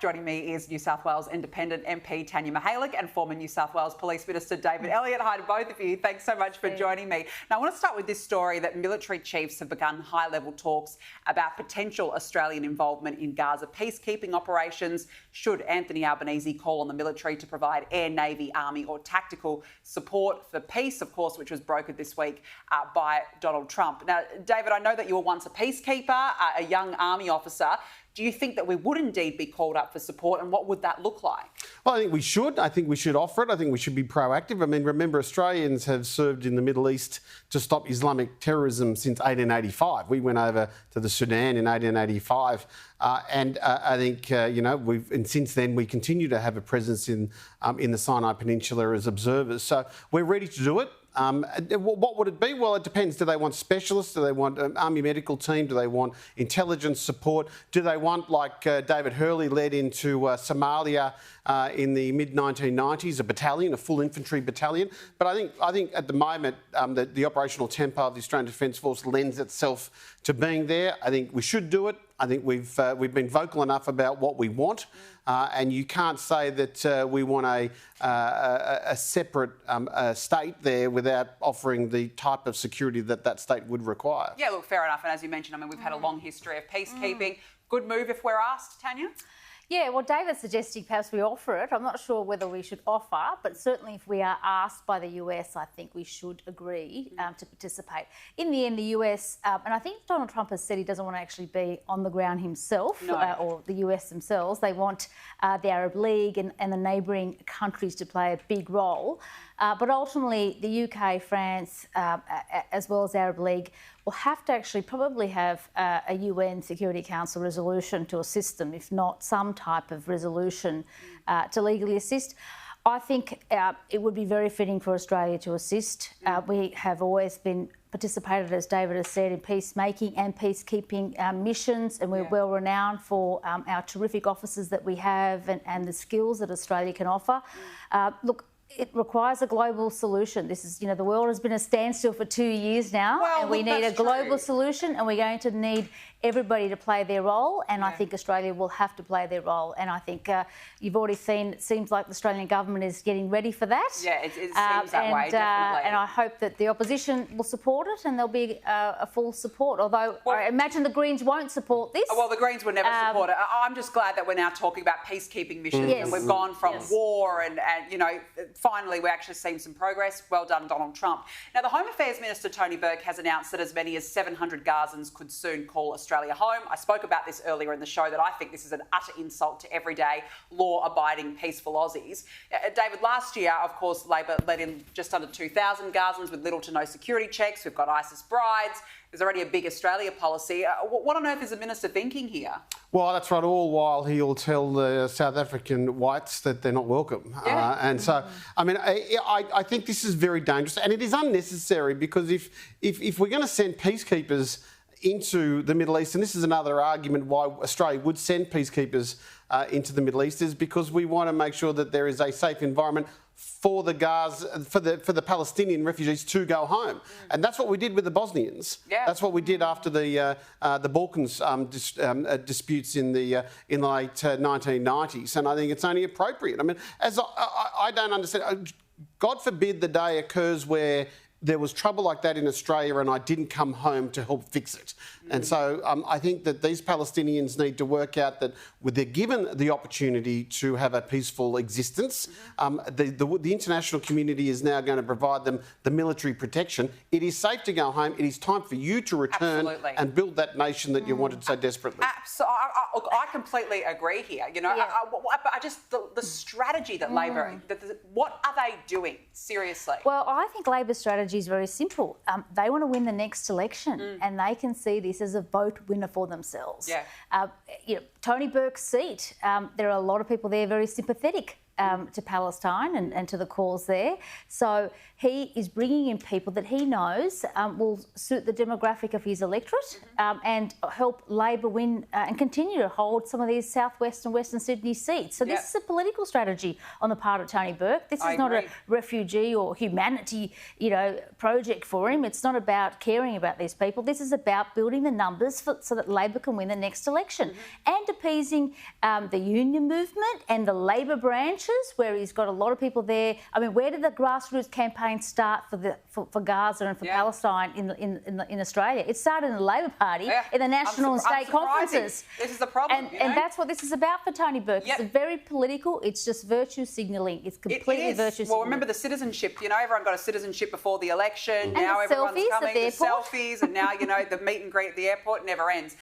Joining me is New South Wales Independent MP Tanya Mihalich and former New South Wales Police Minister David Elliott. Hi to both of you. Thanks so much for joining me. Now, I want to start with this story that military chiefs have begun high-level talks about potential Australian involvement in Gaza peacekeeping operations should Anthony Albanese call on the military to provide air, navy, army or tactical support for peace, of course, which was brokered this week by Donald Trump. Now, David, I know that you were once a peacekeeper, a young army officer. Do you think that we would indeed be called up for support, and what would that look like? Well, I think we should. I think we should offer it. I think we should be proactive. I mean, remember, Australians have served in the Middle East to stop Islamic terrorism since 1885. We went over to the Sudan in 1885, and I think and since then we continue to have a presence in the Sinai Peninsula as observers. So we're ready to do it. What would it be? Well, it depends. Do they want specialists? Do they want an army medical team? Do they want intelligence support? Do they want, like David Hurley led into Somalia in the mid-1990s, a battalion, a full infantry battalion? But I think at the moment the operational tempo of the Australian Defence Force lends itself to being there. I think we should do it. I think we've been vocal enough about what we want, and you can't say that we want a separate state there without offering the type of security that state would require. Yeah, look, fair enough. And as you mentioned, I mean, we've had a long history of peacekeeping. Good move if we're asked, Tanya? Yeah, well, David's suggesting perhaps we offer it. I'm not sure whether we should offer, but certainly if we are asked by the US, I think we should agree to participate. In the end, the US, and I think Donald Trump has said he doesn't want to actually be on the ground himself, or the US themselves. They want the Arab League and the neighbouring countries to play a big role. But ultimately, the UK, France, as well as Arab League, will have to actually probably have a UN Security Council resolution to assist them, if not some type of resolution to legally assist. I think it would be very fitting for Australia to assist. We have always been participated, as David has said, in peacemaking and peacekeeping missions, and we're well renowned for our terrific officers that we have and the skills that Australia can offer. Look, it requires a global solution. This is, the world has been a standstill for 2 years now, and we need a global solution, and we're going to need everybody to play their role, and I think Australia will have to play their role. And I think you've already seen, it seems like the Australian government is getting ready for that. Yeah, it seems that way, definitely. And I hope that the opposition will support it, and there'll be a full support, although I imagine the Greens won't support this. Well, the Greens would never support it. I'm just glad that we're now talking about peacekeeping missions, and we've gone from war and finally we're actually seeing some progress. Well done, Donald Trump. Now, the Home Affairs Minister, Tony Burke, has announced that as many as 700 Gazans could soon call Australia home. I spoke about this earlier in the show, that I think this is an utter insult to everyday law-abiding, peaceful Aussies. David, last year, of course, Labor let in just under 2,000 Gazans with little to no security checks. We've got ISIS brides. There's already a big Australia policy. What on earth is the minister thinking here? Well, that's right, all while he'll tell the South African whites that they're not welcome. And so, I mean, I think this is very dangerous, and it is unnecessary, because if we're going to send peacekeepers into the Middle East, and this is another argument why Australia would send peacekeepers into the Middle East, is because we want to make sure that there is a safe environment for the Gaza, for the Palestinian refugees to go home, and that's what we did with the Bosnians. That's what we did after the Balkans disputes in the late 1990s, and I think it's only appropriate. I mean, I don't understand. God forbid the day occurs where there was trouble like that in Australia and I didn't come home to help fix it. And so I think that these Palestinians need to work out that they're given the opportunity to have a peaceful existence. The international community is now going to provide them the military protection. It is safe to go home. It is time for you to return and build that nation that you wanted so desperately. I completely agree here. I just the strategy that Labor, what are they doing, seriously? Well, I think Labor's strategy is very simple. They want to win the next election, and they can see this as a vote winner for themselves. Tony Burke's seat, there are a lot of people there very sympathetic to Palestine and to the cause there. So he is bringing in people that he knows will suit the demographic of his electorate and help Labor win and continue to hold some of these southwest and Western Sydney seats. So this is a political strategy on the part of Tony Burke. This is not a refugee or humanity, project for him. It's not about caring about these people. This is about building the numbers so that Labor can win the next election and appeasing the union movement and the Labor branches, where he's got a lot of people there. I mean, where did the grassroots campaign start for Gaza and for Palestine in Australia? It started in the Labor Party in the national and state conferences. This is the problem, and that's what this is about for Tony Burke. It's very political. It's just virtue signalling. It's completely virtue signalling. Well, remember the citizenship. Everyone got a citizenship before the election. And now the everyone's selfies coming. at the airport. Selfies, and now the meet and greet at the airport never ends.